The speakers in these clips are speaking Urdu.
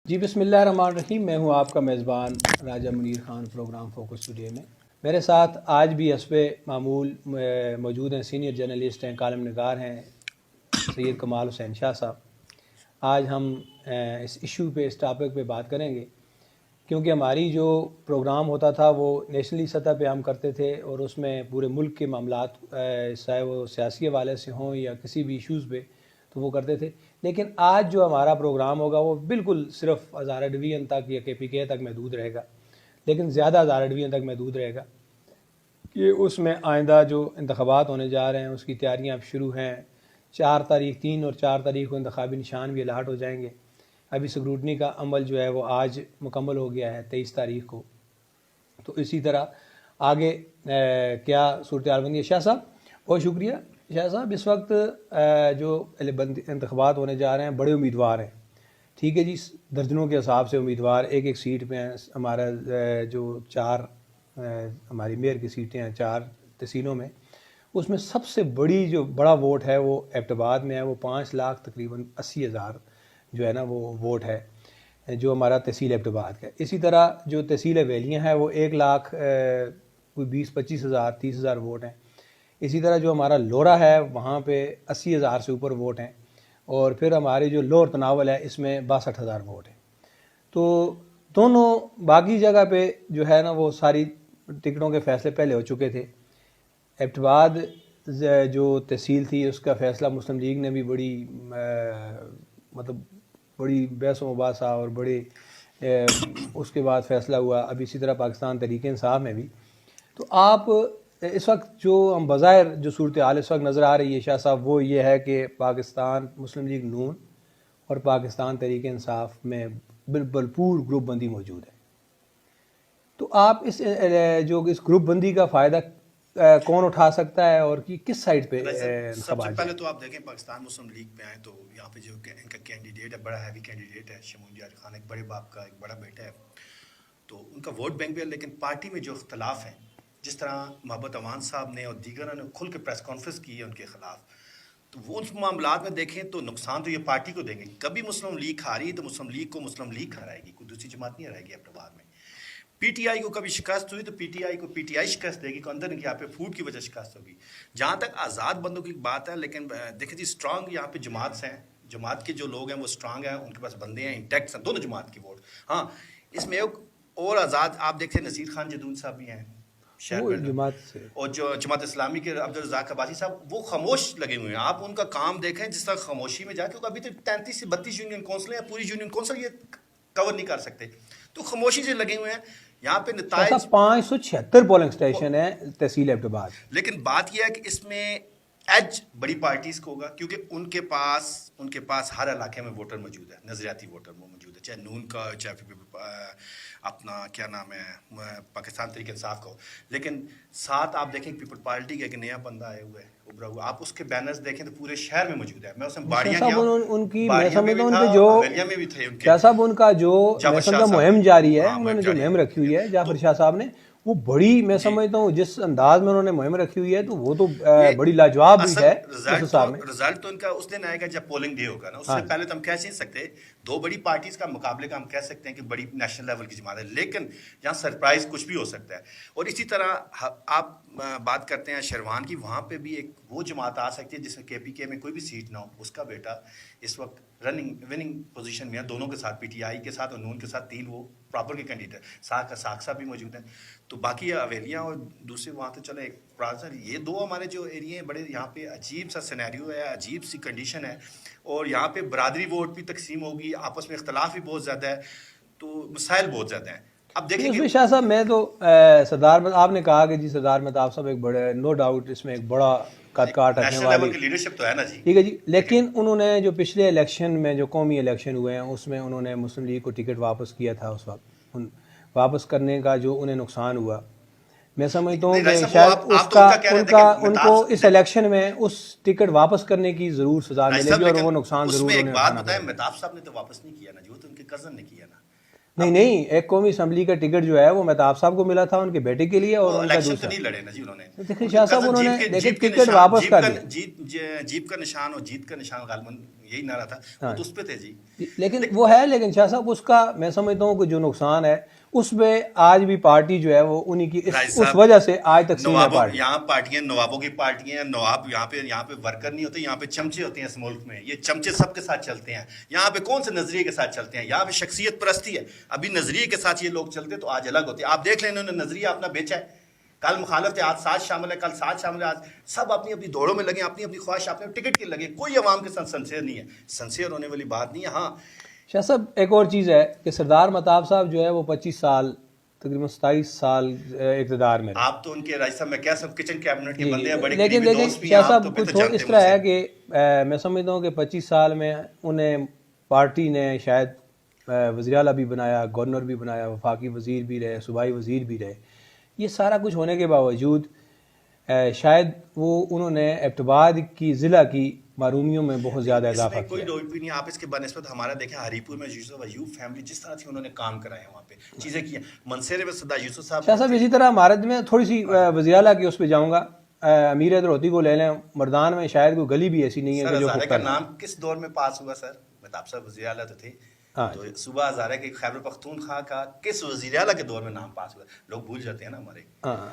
جی بسم اللہ الرحمن الرحیم. میں ہوں آپ کا میزبان Raja Munir Khan programme focus today میں. میرے ساتھ آج بھی حسب معمول موجود ہیں سینئر جرنلسٹ ہیں, کالم نگار ہیں سید کمال حسین شاہ صاحب. آج ہم اس ایشو پہ, اس ٹاپک پہ بات کریں گے کیونکہ ہماری جو پروگرام ہوتا تھا وہ نیشنلی سطح پہ ہم کرتے تھے اور اس میں پورے ملک کے معاملات چاہے وہ سیاسی حوالے سے ہوں یا کسی بھی ایشوز پہ تو وہ کرتے تھے. لیکن آج جو ہمارا پروگرام ہوگا وہ بالکل صرف ہزارہ ڈویژن تک یا KPK تک محدود رہے گا, لیکن زیادہ ہزارہ ڈویژن تک محدود رہے گا کہ اس میں آئندہ جو انتخابات ہونے جا رہے ہیں اس کی تیاریاں اب شروع ہیں. 3 اور 4 تاریخ کو انتخابی نشان بھی الاٹ ہو جائیں گے. ابھی سکروٹنی کا عمل جو ہے وہ آج مکمل ہو گیا ہے 23 تاریخ کو. تو اسی طرح آگے کیا صورتحال بنی ہے. شاہ صاحب بہت شکریہ. شاہ صاحب اس وقت جو انتخابات ہونے جا رہے ہیں بڑے امیدوار ہیں, ٹھیک ہے جی, درجنوں کے حساب سے امیدوار ایک ایک سیٹ پہ ہیں. ہمارا جو 4 ہماری میئر کی سیٹیں ہیں 4 تحصیلوں میں, اس میں سب سے جو بڑا ووٹ ہے وہ ایبٹ آباد میں ہے. وہ 5 لاکھ تقریباً 80,000 جو ہے نا وہ ووٹ ہے جو ہمارا تحصیل ایبٹ آباد کا ہے. اسی طرح جو تحصیل ویلیاں ہیں وہ 1 لاکھ کوئی 20-25 ہزار 30,000 ووٹ ہیں. اسی طرح جو ہمارا لورا ہے وہاں پہ 80,000 سے اوپر ووٹ ہیں, اور پھر ہماری جو لور تناول ہے اس میں 62,000 ووٹ ہیں. تو دونوں باقی جگہ پہ جو ہے نا وہ ساری ٹکٹوں کے فیصلے پہلے ہو چکے تھے. ایبٹ آباد جو تحصیل تھی اس کا فیصلہ مسلم لیگ نے بھی بڑی بحث و مباحثہ اور بڑے اس کے بعد فیصلہ ہوا. اب اسی طرح پاکستان تحریک انصاف میں بھی. تو آپ اس وقت جو ہم بظاہر جو صورتحال اس وقت نظر آ رہی ہے شاہ صاحب وہ یہ ہے کہ پاکستان مسلم لیگ نون اور پاکستان تحریک انصاف میں بھرپور گروپ بندی موجود ہے. تو آپ اس گروپ بندی کا فائدہ کون اٹھا سکتا ہے اور کس سائڈ پہ سب سے پہلے تو آپ دیکھیں پاکستان مسلم لیگ پہ آئیں تو یہاں پہ جو ان کا کینڈیڈیٹ ہے بڑا ہیوی کینڈیڈیٹ ہے شمون جاری خان, ایک بڑے باپ کا ایک بڑا بیٹا ہے, تو ان کا ووٹ بینک بھی ہے. لیکن پارٹی میں جو اختلاف ہیں, جس طرح محبت امان صاحب نے اور دیگروں نے کھل کے پریس کانفرنس کی ہے ان کے خلاف, تو وہ ان معاملات میں دیکھیں تو نقصان تو یہ پارٹی کو دیں گے. کبھی مسلم لیگ ہاری تو مسلم لیگ کو مسلم لیگ ہرائے گی, کوئی دوسری جماعت نہیں ہرائے گی. ایبٹ آباد میں PTI کو کبھی شکست ہوئی تو PTI کو PTI شکست دے گی, کو اندر یہاں پہ فوڈ کی وجہ شکست ہوگی. جہاں تک آزاد بندوں کی بات ہے, لیکن دیکھیں جی اسٹرانگ یہاں پہ جماعت ہیں, جماعت کے جو لوگ ہیں وہ اسٹرانگ ہیں, ان کے پاس بندے ہیں, انٹیکٹس ہیں دونوں جماعت کی ووٹ. ہاں اس میں ایک اور آزاد آپ دیکھتے ہیں نصیر خان جدون صاحب بھی ہیں شہر جماعت سے, اور جو جماعت اسلامی کے عبدالرزاق عباسی صاحب وہ خاموش لگے ہوئے ہیں. آپ ان کا کام دیکھیں جس طرح خاموشی میں جا کے, ابھی تک 33 سے 32 یونین کونسل ہیں, پوری یونین کونسل یہ کور نہیں کر سکتے, تو خاموشی سے لگے ہوئے ہیں. یہاں پہ نتائج 576 پولنگ اسٹیشن ہے تحصیل ایبٹ آباد. لیکن بات یہ ہے کہ اس میں ایج بڑی پارٹیز کو ہوگا, کیونکہ ان کے پاس ہر علاقے میں ووٹر موجود ہے, نظریاتی ووٹر وہ موجود ہے, چاہے نون کا چاہے اپنا کیا نام ہے پاکستان تحریک انصاف کا ہو. لیکن ساتھ آپ دیکھیں پیپل پارٹی کا ایک نیا بندہ آیا ہوا ہے ابھرا ہوا, آپ اس کے بینرز دیکھیں تو پورے شہر میں موجود ہے. میں اس میں باڑیاں گیا ان کی میں سمجھتا ہوں ان کے جو میں بھی تھے شاہ صاحب ان کا جو مہم جاری ہے, انہوں نے جو مہم رکھی ہوئی ہے جعفر شاہ صاحب نے, وہ بڑی میں سمجھتا ہوں جس انداز میں انہوں نے مہم رکھی ہوئی ہے تو وہ تو بڑی لاجواب بھی ہے. رزلٹ تو ان کا اس دن آئے گا جب پولنگ ڈے ہوگا نا, اس سے پہلے تو ہم کہہ نہیں سکتے. 2 بڑی پارٹیز کا مقابلے کا ہم کہہ سکتے ہیں کہ بڑی نیشنل لیول کی جماعت ہے, لیکن یہاں سرپرائز کچھ بھی ہو سکتا ہے. اور اسی طرح آپ بات کرتے ہیں شیروان کی, وہاں پہ بھی ایک وہ جماعت آ سکتی ہے جس میں KPK میں کوئی بھی سیٹ نہ ہو, اس کا بیٹا اس وقت وننگ پوزیشن میں ہے دونوں کے ساتھ, PTI کے ساتھ اور نون کے ساتھ 3 وہ پراپر کے کینڈیڈیٹ ہیں. ساکھ صاحب بھی موجود ہیں. تو باقی اویلیاں اور دوسرے وہاں تو چلے ایک پرازر, یہ 2 ہمارے جو ایریے ہیں بڑے یہاں پہ عجیب سا سینیریو ہے, عجیب سی کنڈیشن ہے, اور یہاں پہ برادری ووٹ بھی تقسیم ہوگی, آپس میں اختلاف بھی بہت زیادہ ہے, تو مسائل بہت زیادہ ہیں. اب دیکھیں کہ شاہ صاحب میں تو سردار آپ نے کہا کہ جی سردار مہتاب صاحب ایک بڑے نو ڈاؤٹ اس میں ایک بڑا کاٹ رکھنے والی لیڈرشپ تو ہے نا جی, ٹھیک ہے جی. لیکن انہوں نے جو پچھلے الیکشن میں جو قومی الیکشن ہوئے ہیں اس میں انہوں نے مسلم لیگ کو ٹکٹ واپس کیا تھا. اس وقت واپس کرنے کا جو انہیں نقصان ہوا, میں سمجھتا ہوں کہ شاید اس کا ان کو اس الیکشن میں اس ٹکٹ واپس کرنے کی ضرور سزا ملے گی, اور وہ نقصان ضرور انہیں اٹھانا پڑے گا. مہتاب صاحب نے تو واپس نہیں کیا نا جی, وہ تو ان کے کزن نے کیا نا. نہیں, ایک قومی اسمبلی کا ٹکٹ جو ہے وہ مہتاب صاحب کو ملا تھا ان کے بیٹے کے لیے, اور ان کا دوسرا نہیں لڑے نا جی انہوں نے. دیکھیں شاہ صاحب انہوں نے ٹکٹ واپس کر دیا. جیپ کا نشان اور جیت کا نشان غالباً یہی نعرہ تھا، وہ تو اس پہ تھے جی. لیکن وہ ہے، لیکن شاہ صاحب اس کا میں سمجھتا ہوں کہ جو نقصان ہے اس پہ آج بھی پارٹی جو ہے وہ انہی کی اس وجہ سے آج تقسیم ہے پارٹی. یہاں پارٹیاں نوابوں کی پارٹیاں ہیں، نواب یہاں پہ ورکر نہیں ہوتے، یہاں پہ چمچے ہوتے ہیں. اس ملک میں یہ چمچے سب کے ساتھ چلتے ہیں. یہاں پہ کون سے نظریے کے ساتھ چلتے ہیں؟ یہاں پہ شخصیت پرستی ہے. ابھی نظریے کے ساتھ یہ لوگ چلتے تو آج الگ ہوتے. آپ دیکھ لیں انہوں نے نظریہ اپنا بیچا ہے. کل مخالف تھے، آج ساتھ شامل ہے، کل ساتھ شامل ہے. آج سب اپنی اپنی دوڑوں میں لگے، اپنی اپنی خواہش، اپنے ٹکٹ کے لگے. کوئی عوام کے ساتھ سنسیئر نہیں ہے. سنسیئر ہونے والی بات نہیں ہے. ہاں شاہ صاحب ایک اور چیز ہے کہ سردار مہتاب صاحب جو ہے وہ 25 سال تقریباً 27 سال اقتدار میں. آپ تو ان کے راج صاحب میں کیا سب کچن کیبنٹ کے بندے ہیں، بڑے لیکن قریبی دوست بھی ہیں. شاہ صاحب کچھ اس طرح ہے کہ میں سمجھتا ہوں کہ 25 سال میں انہیں پارٹی نے شاید وزیر اعلیٰ بھی بنایا، گورنر بھی بنایا، وفاقی وزیر بھی رہے، صوبائی وزیر بھی رہے. یہ سارا کچھ ہونے کے باوجود شاید وہ انہوں نے ایبٹباد کی ضلع کی محرومیوں میں بہت زیادہ اضافہ کیا. کوئی ڈوٹ بھی نہیں. آپ اس کے بنسبت ہمارا دیکھیں ہری پور میں یوسف ایوب فیملی جس طرح تھی، انہوں نے کام کرائے ہیں وہاں پہ چیزیں کی ہیں. منصیرے میں سردار یوسف صاحب. شاہ صاحب اسی طرح مہارت میں تھوڑی سی وزیر اعلیٰ کی اس پہ جاؤں گا. امیر حیدر ہوتی کو لے لیں، مردان میں شاید کوئی گلی بھی ایسی نہیں ہے کہ جو ہزارے کا نام کس دور میں پاس ہوا سر؟ مہتاب صاحب وزیر اعلیٰ تو تھے. تو صوبہ ہزارہ کے خیبر پختونخوا کا کس وزیر اعلیٰ کے دور میں نام پاس ہوا؟ لوگ بھول جاتے ہیں نا ہمارے.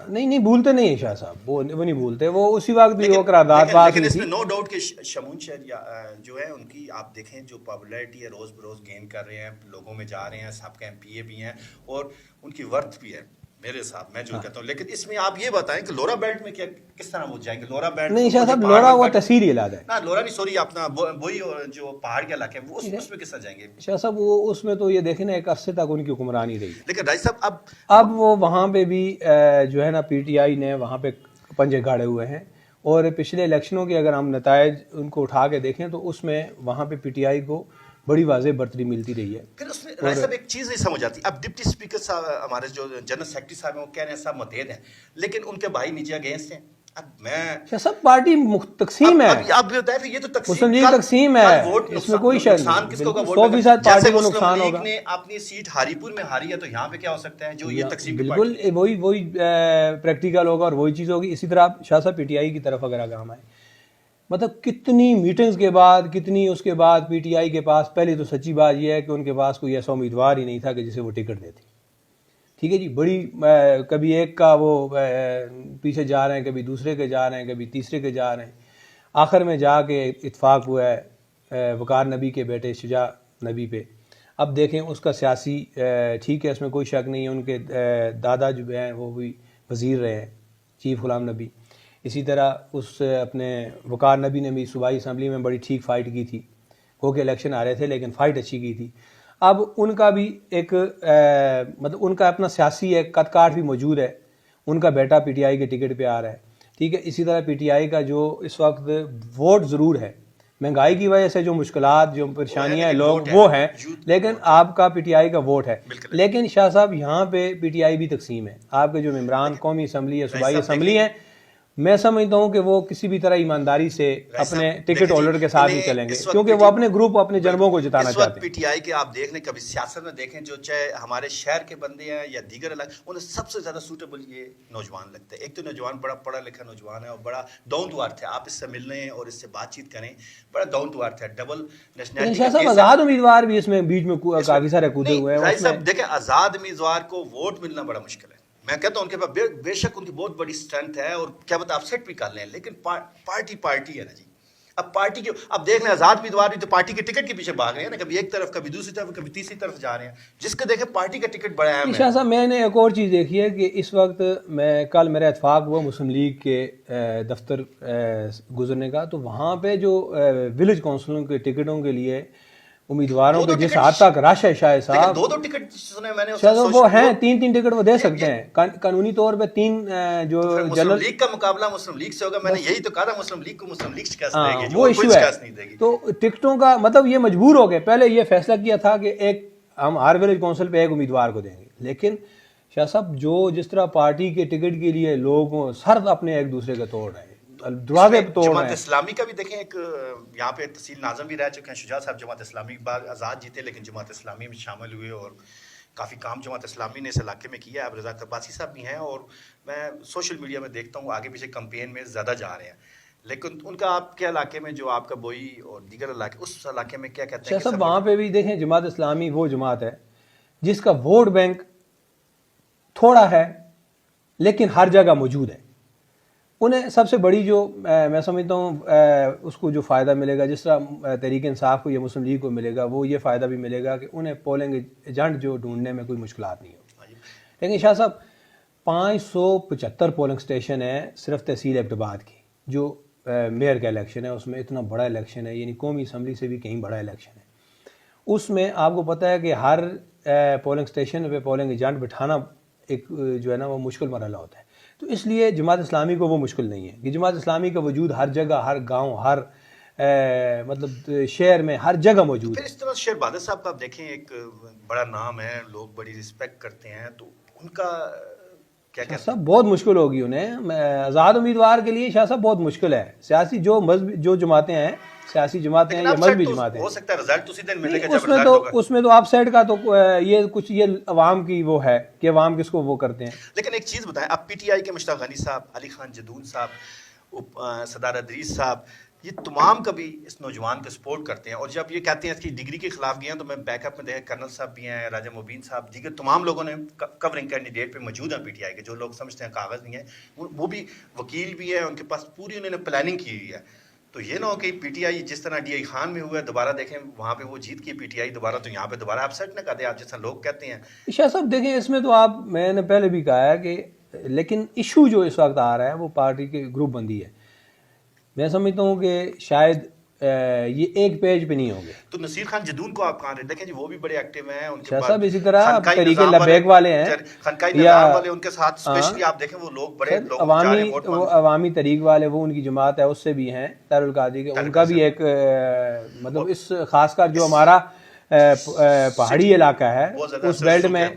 نہیں بھولتے نہیں ہیں شاہ صاحب، وہ نہیں بھولتے. وہ اسی وقت بھی وہ قرارداد پاس لیکن اس میں نو ڈاؤٹ کہ شمون شہر جو ہے ان کی آپ دیکھیں جو پاپولیرٹی ہے روز بروز گین کر رہے ہیں، لوگوں میں جا رہے ہیں، سب کے ایم پی اے بھی ہیں اور ان کی ورتھ بھی ہے میرے ساتھ. میں جو کہتا ہوں، لیکن اس میں آپ یہ بتائیں کہ لورا بیلٹ میں کس طرح وہ جائیں گے؟ لورا بیلٹ نہیں شاہ صاحب، لورا وہ تحصیلی علاقہ ہے. نا لورا نہیں، سوری، اپنا وہی جو پہاڑ کے علاقے ہیں، وہ اس میں کس طرح جائیں گے؟ شاہ صاحب وہ اس میں تو یہ دیکھیں نا ایک عرصے تک ان کی حکمرانی رہی. لیکن راج صاحب اب وہ وہاں پہ بھی جو ہے نا پی ٹی آئی نے وہاں پہ پنجے گاڑے ہوئے ہیں. اور پچھلے الیکشنوں کے اگر ہم نتائج ان کو اٹھا کے دیکھیں تو اس میں وہاں پہ پی ٹی آئی کو بڑی واضح برتری ملتی رہی ہے. پھر اس میں راج صاحب ایک چیز نہیں سمجھ آتی. اب ڈپٹی اسپیکر صاحب ہمارے جو جنرل سیکرٹری صاحب ہیں وہ کہہ رہے ہیں سب متحد ہیں، لیکن ان کے بھائی نیچے اگینسٹ ہیں. اب میں سب پارٹی تقسیم ہے. اب بتائیں پھر یہ تو مسلم لیگ تقسیم ہے، اس میں کوئی شک نہیں. 100% پارٹی کو نقصان ہوگا. نے اپنی سیٹ ہری پور میں ہاری ہے تو یہاں پہ کیا ہو سکتا ہے جو یہ تقسیم؟ بالکل وہی پریکٹیکل ہوگا اور وہی چیز ہوگی. اسی طرح شاہ صاحب پی ٹی آئی کی طرف اگر ہم آئیں، مطلب کتنی میٹنگز کے بعد، کتنی اس کے بعد پی ٹی آئی کے پاس، پہلی تو سچی بات یہ ہے کہ ان کے پاس کوئی ایسا امیدوار ہی نہیں تھا کہ جسے وہ ٹکٹ دیتی. ٹھیک ہے جی، بڑی کبھی ایک کا وہ پیچھے جا رہے ہیں، کبھی دوسرے کے جا رہے ہیں، کبھی تیسرے کے جا رہے ہیں. آخر میں جا کے اتفاق ہوا ہے وقار نبی کے بیٹے شجاع نبی پہ. اب دیکھیں اس کا سیاسی ٹھیک ہے، اس میں کوئی شک نہیں ہے. ان کے دادا جو ہیں وہ بھی وزیر رہے ہیں، چیف غلام نبی. اسی طرح اس اپنے وقار نبی نے بھی صوبائی اسمبلی میں بڑی ٹھیک فائٹ کی تھی. وہ کہ الیکشن آ رہے تھے لیکن فائٹ اچھی کی تھی. اب ان کا بھی ایک مطلب ان کا اپنا سیاسی ایک قد کاٹ بھی موجود ہے. ان کا بیٹا پی ٹی آئی کے ٹکٹ پہ آ رہا ہے. ٹھیک ہے، اسی طرح پی ٹی آئی کا جو اس وقت ووٹ ضرور ہے، مہنگائی کی وجہ سے جو مشکلات، جو پریشانیاں ہیں لوگ وہ ہیں، لیکن آپ کا پی ٹی آئی کا ووٹ ہے. لیکن شاہ صاحب یہاں پہ پی ٹی آئی بھی تقسیم ہے. آپ کے جو ممبران قومی اسمبلی یا صوبائی اسمبلی ہیں، میں سمجھتا ہوں کہ وہ کسی بھی طرح ایمانداری سے اپنے ٹکٹ ہولڈر کے ساتھ ہی چلیں گے، کیونکہ وہ اپنے گروپ، اپنے جنبوں کو جتانا چاہتے ہیں. پی ٹی آئی کے آپ دیکھ لیں، کبھی سیاست میں دیکھیں، جو چاہے ہمارے شہر کے بندے ہیں یا دیگر علاقے، انہیں سب سے زیادہ سوٹیبل یہ نوجوان لگتا ہے. ایک تو نوجوان بڑا پڑھا لکھا نوجوان ہے اور بڑا ڈاؤن ٹو ارتھ ہے. آپ اس سے مل رہے ہیں اور اس سے بات چیت کریں، بڑا ڈاؤن ٹو ارتھ ہے. Double nationality. آزاد امیدوار بھی اس میں بیچ میں کافی سارے کودے ہوئے ہیں. دیکھیں آزاد امیدوار کو ووٹ ملنا بڑا مشکل ہے. میں کہتا ہوں ان کے پاس بے شک ان کی بہت بڑی اسٹرینتھ ہے اور کیا بتا آپ سیٹ بھی کر لیں، لیکن پارٹی ہے نا جی. اب پارٹی کے اب دیکھ لیں آزاد امیدوار بھی تو پارٹی کے ٹکٹ کے پیچھے بھاگ رہے ہیں نا، کبھی ایک طرف، کبھی دوسری طرف، کبھی تیسری طرف جا رہے ہیں. جس کو دیکھیں پارٹی کا ٹکٹ بڑا اہم ہے. شاہ صاحب میں نے ایک اور چیز دیکھی ہے کہ اس وقت کل میرا اتفاق ہوا مسلم لیگ کے دفتر گزرنے کا، تو وہاں پہ جو ولیج کونسلوں کے ٹکٹوں کے لیے امیدواروں کے جس حد تک رش ہے شاہ صاحب، دو ٹکٹ سنے میں نے، شاید وہ ہیں 3 ٹکٹ وہ دے سکتے ہیں قانونی طور پہ. 3 جو مسلم لیگ کا مقابلہ مسلم لیگ سے ہوگا. میں نے یہی تو کہا تھا مسلم لیگ کو مسلم لیگ شکست دے گی، وہ ایشو ہے. تو ٹکٹوں کا مطلب یہ مجبور ہو گئے. پہلے یہ فیصلہ کیا تھا کہ ایک ہم ہر ولیج کونسل پہ ایک امیدوار کو دیں گے، لیکن شاہ صاحب جو جس طرح پارٹی کے ٹکٹ کے لیے لوگ سر اپنے ایک دوسرے کا توڑ رہے ہیں، دروازے توڑ رہے ہیں. جماعت اسلامی کا بھی دیکھیں، ایک یہاں پہ تحصیل ناظم بھی رہ چکے ہیں شجاع صاحب. جماعت اسلامی کے بعد آزاد جیتے لیکن جماعت اسلامی میں شامل ہوئے اور کافی کام جماعت اسلامی نے اس علاقے میں کیا ہے. اب رضا عباسی صاحب بھی ہیں اور میں سوشل میڈیا میں دیکھتا ہوں آگے پیچھے کمپین میں زیادہ جا رہے ہیں. لیکن ان کا آپ کے علاقے میں جو آپ کا بوئی اور دیگر علاقے اس علاقے میں کیا کہتے شاہ ہیں؟ صاحب وہاں پہ بھی دیکھیں جماعت اسلامی وہ جماعت ہے جس کا ووٹ بینک تھوڑا ہے لیکن ہر جگہ موجود ہے. انہیں سب سے بڑی جو میں سمجھتا ہوں اس کو جو فائدہ ملے گا، جس طرح تحریک انصاف کو یا مسلم لیگ کو ملے گا، وہ یہ فائدہ بھی ملے گا کہ انہیں پولنگ ایجنٹ جو ڈھونڈنے میں کوئی مشکلات نہیں ہوگی. لیکن شاہ صاحب 575 پولنگ اسٹیشن ہیں صرف تحصیل ایبٹ آباد کی، جو میئر کا الیکشن ہے، اس میں اتنا بڑا الیکشن ہے، یعنی قومی اسمبلی سے بھی کہیں بڑا الیکشن ہے. اس میں آپ کو پتہ ہے کہ ہر پولنگ اسٹیشن پہ پولنگ ایجنٹ بٹھانا ایک جو ہے نا وہ مشکل مرحلہ ہوتا ہے. تو اس لیے جماعت اسلامی کو وہ مشکل نہیں ہے کہ جماعت اسلامی کا وجود ہر جگہ، ہر گاؤں، ہر مطلب شہر میں ہر جگہ موجود پھر ہے. اس طرح شیر بہادر صاحب کا آپ دیکھیں ایک بڑا نام ہے، لوگ بڑی رسپیکٹ کرتے ہیں، تو ان کا کیا شاہ کہتے صاحب بہت مشکل ہوگی انہیں، آزاد امیدوار کے لیے شاہ صاحب بہت مشکل ہے. سیاسی جو مذہبی جو جماعتیں ہیں، سیاسی جماعتیں ہیں یا مذہبی جماعتیں ہیں، ہو سکتا ہے رزلٹ اسی دن ملے گا اس جب میں رزلٹ تو ہوگا. اس میں تو آپ سائڈ کا تو یہ کچھ یہ عوام کی وہ ہے کہ عوام کس کو وہ کرتے ہیں. لیکن ایک چیز بتائیں، اب پی ٹی آئی کے مشتاق غنی صاحب، علی خان جدون صاحب، سردار ادریس صاحب، یہ تمام کبھی اس نوجوان کو سپورٹ کرتے ہیں، اور جب یہ کہتے ہیں اس کی ڈگری کے خلاف گئے ہیں تو میں بیک اپ میں دیکھا کرنل صاحب بھی ہیں، راجہ مبین صاحب، دیگر تمام لوگوں نے کورنگ کینڈیڈیٹ پہ موجود ہیں پی ٹی آئی کے، جو لوگ سمجھتے ہیں کاغذ نہیں ہے، وہ بھی وکیل بھی ہے، ان کے پاس پوری انہوں نے پلاننگ کی ہوئی ہے. تو یہ نہ ہو کہ پی ٹی آئی جس طرح ڈی آئی خان میں ہوا ہے، دوبارہ دیکھیں وہاں پہ وہ جیت کی پی ٹی آئی دوبارہ، تو یہاں پہ دوبارہ آپ سیٹ نہ کر دیں آپ جیسا لوگ کہتے ہیں. شاہ صاحب دیکھیں اس میں تو آپ، میں نے پہلے بھی کہا ہے کہ لیکن ایشو جو اس وقت آ رہا ہے وہ پارٹی کے گروپ بندی ہے. میں سمجھتا ہوں کہ شاید یہ ایک پیج پہ نہیں ہوں گے. تو نصیر خان جدون کو آپ کہاں رہے دیکھیں جی، وہ بھی بڑے ایکٹیو ہیں. ان کے شاہ بعد صاحب اسی طرح خانقاہی طریق نظام لبیک والے ہیں خانقاہی یا نظام والے، ان کے ساتھ اسپیشلی آپ دیکھیں وہ لوگ بڑے لوگ جا رہے ہیں ووٹ وہ عوامی طریق والے، وہ ان کی جماعت ہے، اس سے بھی ہیں طاہر القادری کے، ان کا بھی ایک مطلب اس خاص کر جو ہمارا پہاڑی علاقہ ہے اس بیلٹ میں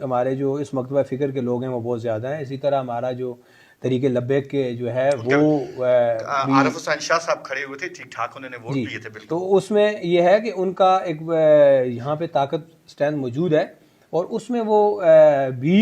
ہمارے جو اس مکتبہ فکر کے لوگ ہیں وہ بہت زیادہ ہیں. اسی طرح ہمارا جو طریق لبیک کے جو ہے وہ عارف حسین شاہ صاحب کھڑے ہوئے تھے، ٹھیک ٹھاک انہوں نے ووٹ دیے تھے. بالکل. تو اس میں یہ ہے کہ ان کا ایک یہاں پہ طاقت اسٹینڈ موجود ہے، اور اس میں وہ بھی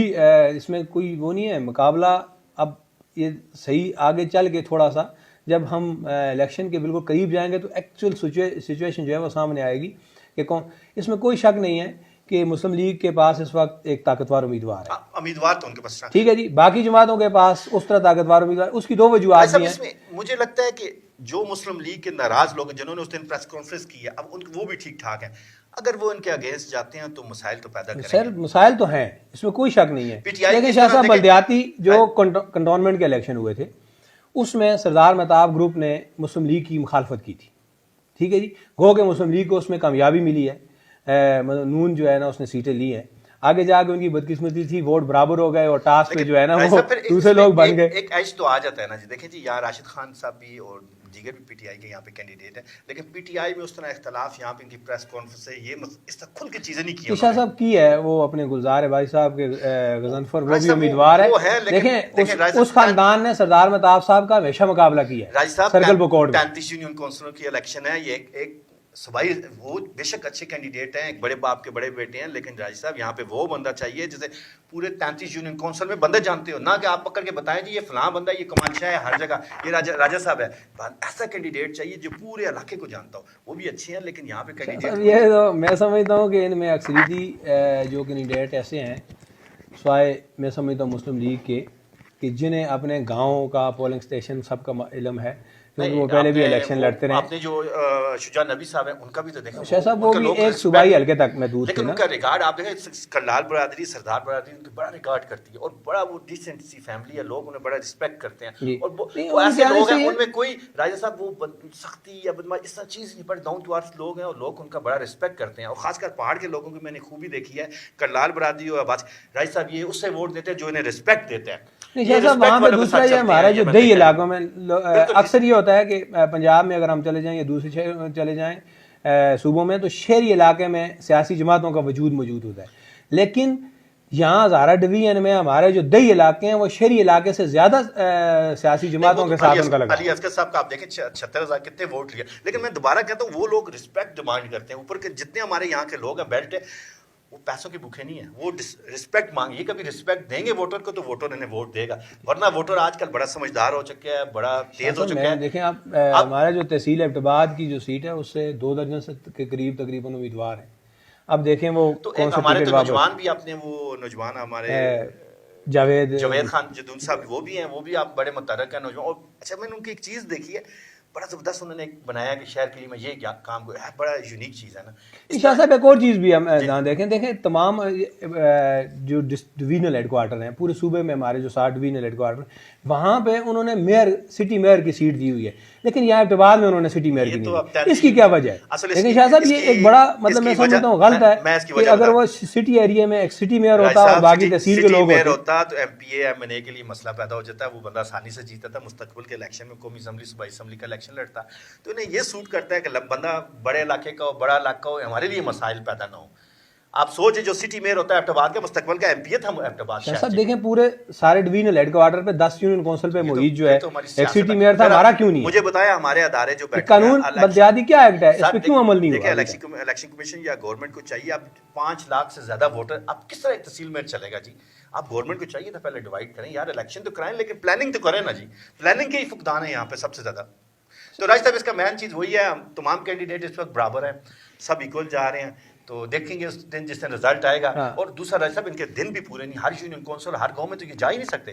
اس میں کوئی وہ نہیں ہے مقابلہ. اب یہ صحیح آگے چل کے تھوڑا سا جب ہم الیکشن کے بالکل قریب جائیں گے تو ایکچوئل سچویشن جو ہے وہ سامنے آئے گی کہ کون. اس میں کوئی شک نہیں ہے کہ مسلم لیگ کے پاس اس وقت ایک طاقتور امیدوار ہے. امیدوار تو ان کے پاس ٹھیک ہے جی، باقی جماعتوں کے پاس اس طرح طاقتور امیدوار، اس کی دو وجوہات بھی ہیں. مجھے لگتا ہے کہ جو مسلم لیگ کے ناراض لوگ ہیں جنہوں نے اس دن پریس کانفرنس کی ہے، اب وہ بھی ٹھیک ٹھاک ہیں. اگر وہ ان کے اگینسٹ جاتے ہیں تو مسائل تو پیدا کریں گے. سر مسائل تو ہیں، اس میں کوئی شک نہیں ہے. لیکن شاہ صاحب بلدیاتی جو کنٹونمنٹ کے الیکشن ہوئے تھے اس میں سردار مہتاب گروپ نے مسلم لیگ کی مخالفت کی تھی. ٹھیک ہے جی، گو کہ مسلم لیگ کو اس میں کامیابی ملی ہے، نون جو ہے نا اس نے سیٹیں لی ہیں. آگے جا کے ان کی بدقسمتی تھی، ووٹ برابر ہو گئے اور ٹاسک پہ جو ہے نا وہ دوسرے لوگ بن گئے. ایک ایج تو آ جاتا ہے نا جی. دیکھیں جی یہاں راشد خان صاحب بھی اور دیگر بھی پی ٹی آئی کے یہاں پہ کینڈیڈیٹ ہیں، لیکن پی ٹی آئی میں اس طرح اختلاف یہاں پہ ان کی پریس کانفرنس سے یہ اس طرح کھل کے چیزیں نہیں کی. شاہ صاحب کی ہے وہ اپنے گلزار بھائی صاحب کے غضنفر، وہ بھی امیدوار ہے. دیکھیں اس خاندان نے سردار مہتاب صاحب کا ہمیشہ مقابلہ کیا ہے. راجد صاحب سرکل بکوٹ 35 یونین کونسلوں کی الیکشن ہے، یہ ایک صوبائی، وہ بے شک اچھے کینڈیڈیٹ ہیں، ایک بڑے باپ کے بڑے بیٹے ہیں، لیکن راجد صاحب یہاں پہ وہ بندہ چاہیے جسے پورے 33 یونین کونسل میں بندے جانتے ہو، نہ کہ آپ پکڑ کے بتائیں جی یہ فلاں بندہ، یہ کمانشاہ ہے ہر جگہ، یہ راجہ صاحب ہے. ایسا کینڈیڈیٹ چاہیے جو پورے علاقے کو جانتا ہو. وہ بھی اچھے ہیں لیکن یہاں پہ کینڈیڈیٹ یہ تو میں سمجھتا ہوں کہ ان میں اکثریتی جو کینڈیڈیٹ ایسے ہیں سوائے میں سمجھتا ہوں مسلم لیگ کے کہ جنہیں اپنے گاؤں کا پولنگ اسٹیشن سب کا علم ہے، کیونکہ وہ پہلے بھی الیکشن لڑتے رہے. آپ نے جو شجاع نبی صاحب ہیں ان کا بھی تو دیکھا، شاہ صاحب وہ بھی ایک صوبائی حلقے تک محدود تھے لیکن نا. ان کا ریکارڈ آپ دیکھیں، کرنال برادری، سردار برادری ان کا بڑا ریکارڈ کرتی ہے، اور بڑا وہ ڈیسنٹ سی فیملی ہے، لوگ انہیں بڑا رسپیکٹ کرتے ہیں. اور وہ ایسے لوگ ہیں ان میں کوئی راجہ صاحب وہ سختی یا بدماشی اس طرح چیز نہیں، بڑے ڈاؤن ٹو ارتھ لوگ ہیں اور لوگ ان کا بڑا رسپیکٹ کرتے ہیں. اور خاص کر پہاڑ کے لوگوں کی میں نے خوبی دیکھی ہے، کرنال برادری اور عباس راجہ صاحب یہ اس سے ووٹ دیتے ہیں جو انہیں رسپیکٹ دیتے ہیں. شاہ صاحب وہاں پہ دوسرا یہ ہمارا جو دیہی علاقوں میں اکثر یہ ہوتا ہے کہ پنجاب میں اگر ہم چلے جائیں یا دوسرے شہر میں چلے جائیں صوبوں میں، تو شہری علاقے میں سیاسی جماعتوں کا وجود موجود ہوتا ہے. لیکن یہاں ہزارہ ڈویژن میں ہمارے جو دیہی علاقے ہیں وہ شہری علاقے سے زیادہ سیاسی جماعتوں کے ساتھ ان کا لگا. علی اصغر صاحب کا آپ دیکھیں 76,000 کتنے ووٹ لیا. لیکن میں دوبارہ کہتا ہوں وہ لوگ رسپیکٹ ڈیمانڈ کرتے ہیں. اوپر کے جتنے ہمارے یہاں کے لوگ ہیں بیلٹ ہے وہ پیسوں کے بھوکے نہیں ہیں, وہ رسپیکٹ مانگے. یہ کبھی رسپیکٹ دیں گے ووٹر کو تو ووٹر انہیں ووٹ دے گا, ورنہ ووٹر آج کل بڑا سمجھدار ہو چکا ہے, بڑا تیز ہو چکا ہے. دیکھیں آپ, ہمارا جو تحصیل ایبٹ آباد کی جو سیٹ ہے اس سے 2 درجن سے کے قریب تقریباً امیدوار ہیں. اب دیکھیں وہ تو کون ایک سے ہمارے ٹکٹ تو واپس, نوجوان بھی اپنے وہ نوجوان ہمارے جاوید خان جدون صاحب وہ بھی ہیں, وہ بھی آپ بڑے متحرک ہیں نوجوان. اور اچھا میں نے ان کی ایک چیز دیکھی ہے, بڑا زبردست انہوں نے ایک بنایا کہ شہر کے لیے میں یہ کیا کام کو, بڑا یونیک چیز ہے نا. شاہ صاحب ایک اور چیز بھی ہم دیکھیں تمام جو ڈویژنل ہیڈ کوارٹر ہیں پورے صوبے میں, ہمارے جو 60 ڈویژنل ہیڈ کوارٹر وہاں پہ انہوں نے میئر سٹی میئر کی سیٹ دی ہوئی ہے, لیکن یہاں ایبٹ آباد میں انہوں نے سٹی میئر کی نہیں دی. اس کی کیا وجہ ہے؟ لیکن شاہ صاحب یہ ایک بڑا مطلب میں سمجھتا ہوں غلط ہے کہ اگر وہ سٹی ایریا میں ایک سٹی میئر ہوتا اور باقی تحصیل کے لوگ ہوتا تو M P A M N A کے لیے مسئلہ پیدا ہو جاتا ہے, وہ بندہ آسانی سے جیتا تھا, مستقبل کے الیکشن میں قومی اسمبلی صوبائی اسمبلی کا الیکشن لڑتا. تو انہیں یہ سوٹ کرتا ہے کہ بندہ بڑے علاقے کا ہو, بڑا علاقہ ہو, ہمارے لیے مسائل پیدا نہ ہو. آپ سوچیں جو سٹی میئر ہوتا ہے ایبٹ آباد کا, مستقبل کا ایم پی اے تھا ایبٹ آباد شہر. صاحب دیکھیں پورے سارے ڈویژنل ہیڈ کوارٹر پہ 10 یونین کونسل پہ محیط جو ہے ایک سٹی میئر تھا, ہمارا کیوں نہیں؟ مجھے بتایا ہمارے ادارے جو بیٹھے قانون بلدیاتی کیا ایکٹ ہے اس پہ کیوں عمل نہیں ہوا؟ الیکشن کمیشن یا گورنمنٹ کو چاہیے, اب 5 لاکھ سے زیادہ ووٹر, اب کس طرح ایک تحصیل میں چلے گا جی؟ آپ گورنمنٹ کو چاہیے تھا پہلے ڈیوائڈ کریں یار, الیکشن تو کرائیں لیکن پلاننگ تو کریں نا جی. پلاننگ کے ہی فقدان ہے یہاں پہ سب سے زیادہ. تو راج صاحب اس کا مین چیز وہی ہے, تمام کینڈیڈیٹ اس وقت برابر ہیں, سب ایکول جا رہے ہیں. تو دیکھیں گے اس دن جس دن رزلٹ آئے گا. اور دوسرا راج صاحب ان کے دن بھی پورے نہیں, ہر یونین کونسل ہر گاؤں میں تو یہ جا ہی نہیں سکتے.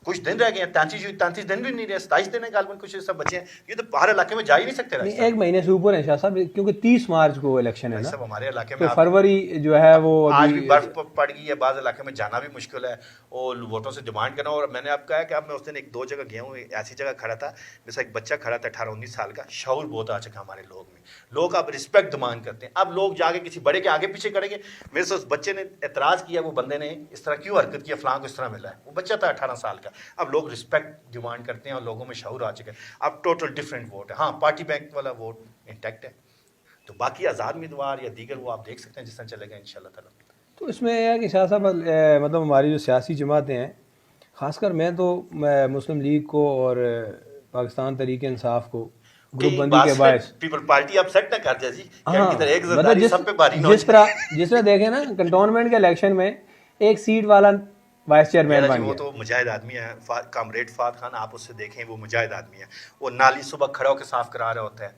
کچھ دن رہ گئے ہیں, 33 دن بھی نہیں رہے, 27 دن ہے غالباً کچھ سب بچے ہیں, یہ تو ہر علاقے میں جا ہی نہیں سکتے. ایک مہینے سے اوپر ہے شاہ صاحب, کیونکہ 30 مارچ کو الیکشن ہے نا, ہمارے علاقے میں فروری جو ہے وہ آج بھی برف پڑ گئی ہے, بعض علاقے میں جانا بھی مشکل ہے, اور ووٹوں سے ڈیمانڈ کرنا. اور میں نے آپ کہا کہ اب میں اس دن 1-2 جگہ گیا ہوں, ایسی جگہ کھڑا تھا جیسا ایک بچہ کھڑا تھا 18-19 سال کا, شعور بہت آ چکا ہمارے لوگ میں. لوگ اب رسپیکٹ ڈیمانڈ کرتے ہیں. اب لوگ جا کے کسی بڑے کے آگے پیچھے کریں گے. میرے سے اس بچے نے اعتراض کیا, وہ بندے نے اس طرح کیوں حرکت کیا, فلاں کو اس طرح ملا ہے, وہ بچہ تھا 18 سال کا. اب لوگ رسپیکٹ ڈیمانڈ کرتے ہیں اور لوگوں میں شعور آ چکا ہے. اب ٹوٹل ڈفرینٹ ووٹ ہے. ہاں پارٹی بینک والا ووٹ انٹیکٹ ہے, تو باقی آزاد امیدوار یا دیگر وہ آپ دیکھ سکتے ہیں جس طرح چلے گا انشاءاللہ تعالیٰ. تو اس میں یہ ہے کہ شاہ صاحب مطلب ہماری جو سیاسی جماعتیں ہیں, خاص کر میں تو مسلم لیگ کو اور پاکستان تحریک انصاف کو گروپ بندی کے باعث پیپل پارٹی اب سیٹ نہ کر جائے جی, جس طرح دیکھیں نا کنٹونمنٹ کے الیکشن میں ایک سیٹ والا وائس چیئرمین بن گیا. وہ تو مجاہد آدمی ہے, کامریڈ فہد خان, آپ اس سے دیکھیں وہ مجاہد آدمی ہے. وہ نالی صبح کھڑا ہو کے صاف کرا رہا ہوتا ہے.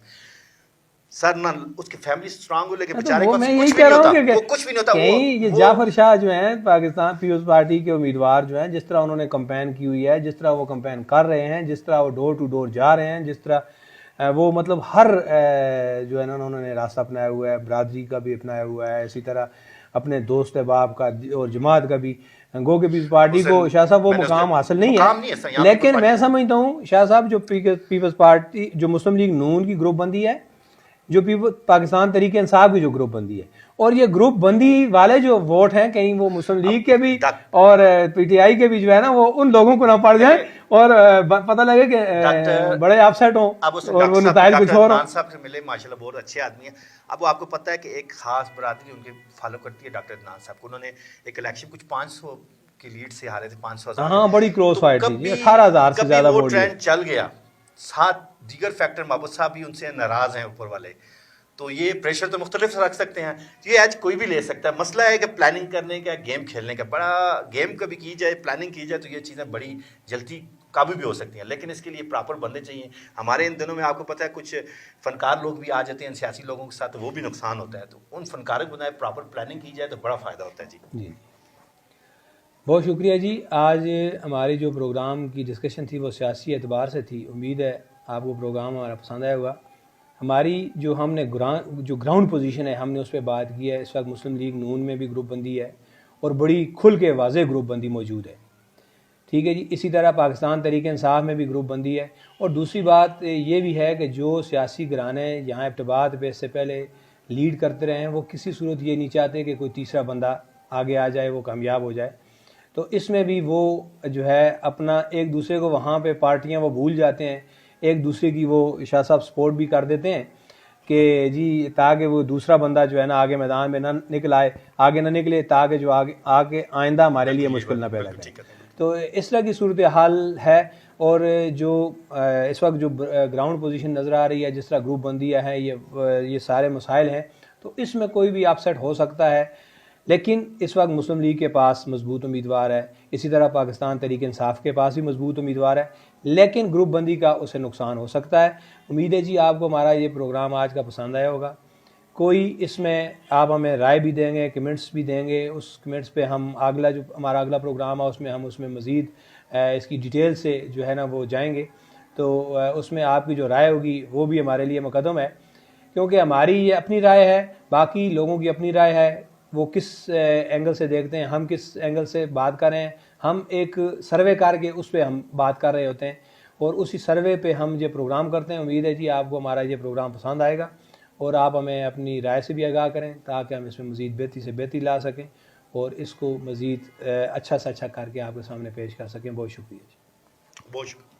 سر نہ اس کی فیملی سٹرانگ ہو, لیکن بیچارے کو کچھ بھی نہیں ہوتا. یہ جعفر شاہ جو ہیں پاکستان پیپلز پارٹی کے امیدوار جو ہیں, جس طرح انہوں نے کمپین کی ہوئی ہے, جس طرح وہ کمپین کر رہے ہیں, جس طرح وہ ڈور ٹو ڈور جا رہے ہیں, جس طرح وہ مطلب ہر جو ہے نا انہوں نے راستہ اپنایا ہوا ہے, برادری کا بھی اپنایا ہوا ہے, اسی طرح اپنے دوست احباب کا اور جماعت کا بھی. گو کہ پیپلز پارٹی کو شاہ صاحب وہ مقام حاصل نہیں ہے, لیکن میں سمجھتا ہوں شاہ صاحب جو پیپلز پارٹی جو مسلم لیگ نون کی گروپ بندی ہے, جو پاکستان تحریک انصاف کی جو گروپ بندی ہے, اور یہ گروپ بندی والے جو ووٹ ہیں کہیں وہ مسلم لیگ کے بھی اور پی ٹی آئی کے بھی جو ہے نا وہ ان لوگوں کو نہ پڑ جائیں اور پتہ لگے کہ بڑے اپسیٹ ہوں اور وہ نتائج کچھ اور ہوں. صاحب سے ملے ماشاءاللہ بہت اچھے آدمی ہیں. اب وہ آپ کو پتہ ہے کہ ایک خاص برادری ان کے فالو کرتی ہے ڈاکٹر عدنان صاحب کو. انہوں نے ایک الیکشن کچھ 500 کی لیڈ سے ہارے تھے, 500,000. ہاں بڑی کلوز فائٹ تھی, 18,000 سے زیادہ ووٹ. ٹرینڈ چل گیا, ساتھ دیگر فیکٹر محبوب صاحب بھی ان سے ناراض ہیں اوپر والے, تو یہ پریشر تو مختلف رکھ سکتے ہیں. یہ ایج کوئی بھی لے سکتا ہے. مسئلہ ہے کہ پلاننگ کرنے کا, گیم کھیلنے کا. بڑا گیم کبھی کی جائے, پلاننگ کی جائے تو یہ چیزیں بڑی جلدی قابو بھی ہو سکتی ہیں, لیکن اس کے لیے پراپر بندے چاہیے. ہمارے ان دنوں میں آپ کو پتہ ہے کچھ فنکار لوگ بھی آ جاتے ہیں سیاسی لوگوں کے ساتھ, وہ بھی نقصان ہوتا ہے. تو ان فنکاروں کو بنائے پراپر پلاننگ کی جائے تو بڑا فائدہ ہوتا ہے. جی بہت شکریہ جی. آج ہماری جو پروگرام کی ڈسکشن تھی وہ سیاسی اعتبار سے تھی. امید ہے آپ کو پروگرام ہمارا پسند آیا ہوگا. ہماری جو ہم نے جو گراؤنڈ پوزیشن ہے ہم نے اس پہ بات کی ہے. اس وقت مسلم لیگ نون میں بھی گروپ بندی ہے اور بڑی کھل کے واضح گروپ بندی موجود ہے, ٹھیک ہے جی. اسی طرح پاکستان تحریک انصاف میں بھی گروپ بندی ہے. اور دوسری بات یہ بھی ہے کہ جو سیاسی گھرانے یہاں ایبٹ آباد پہ اس سے پہلے لیڈ کرتے رہے ہیں, وہ کسی صورت یہ نہیں چاہتے کہ کوئی تیسرا بندہ آگے آ جائے, وہ کامیاب ہو جائے. تو اس میں بھی وہ جو ہے اپنا ایک دوسرے کو وہاں پہ پارٹیاں وہ بھول جاتے ہیں, ایک دوسرے کی وہ شاہ صاحب سپورٹ بھی کر دیتے ہیں کہ جی تاکہ وہ دوسرا بندہ جو ہے نا آگے میدان میں نہ نکل آئے, آگے نہ نکلے, تاکہ جو آگے آئندہ ہمارے لیے مشکل نہ پیدا کرے. تو اس طرح کی صورتحال ہے. اور جو اس وقت جو گراؤنڈ پوزیشن نظر آ رہی ہے, جس طرح گروپ بندیاں ہیں, یہ سارے مسائل ہیں. تو اس میں کوئی بھی اپسیٹ ہو سکتا ہے. لیکن اس وقت مسلم لیگ کے پاس مضبوط امیدوار ہے, اسی طرح پاکستان تحریک انصاف کے پاس بھی مضبوط امیدوار ہے, لیکن گروپ بندی کا اسے نقصان ہو سکتا ہے. امید ہے جی آپ کو ہمارا یہ پروگرام آج کا پسند آیا ہوگا. کوئی اس میں آپ ہمیں رائے بھی دیں گے, کمنٹس بھی دیں گے, اس کمنٹس پہ ہم اگلا جو ہمارا اگلا پروگرام ہے اس میں مزید اس کی ڈیٹیل سے جو ہے نا وہ جائیں گے. تو اس میں آپ کی جو رائے ہوگی وہ بھی ہمارے لیے مقدم ہے, کیونکہ ہماری یہ اپنی رائے ہے, باقی لوگوں کی اپنی رائے ہے, وہ کس اینگل سے دیکھتے ہیں, ہم کس اینگل سے بات کر رہے ہیں. ہم ایک سروے کر کے اس پہ ہم بات کر رہے ہوتے ہیں اور اسی سروے پہ ہم یہ پروگرام کرتے ہیں. امید ہے جی آپ کو ہمارا یہ پروگرام پسند آئے گا اور آپ ہمیں اپنی رائے سے بھی آگاہ کریں تاکہ ہم اس میں مزید بہتری سے بہتری لا سکیں اور اس کو مزید اچھا سے اچھا کر کے آپ کے سامنے پیش کر سکیں. بہت شکریہ جی. بہت شکریہ.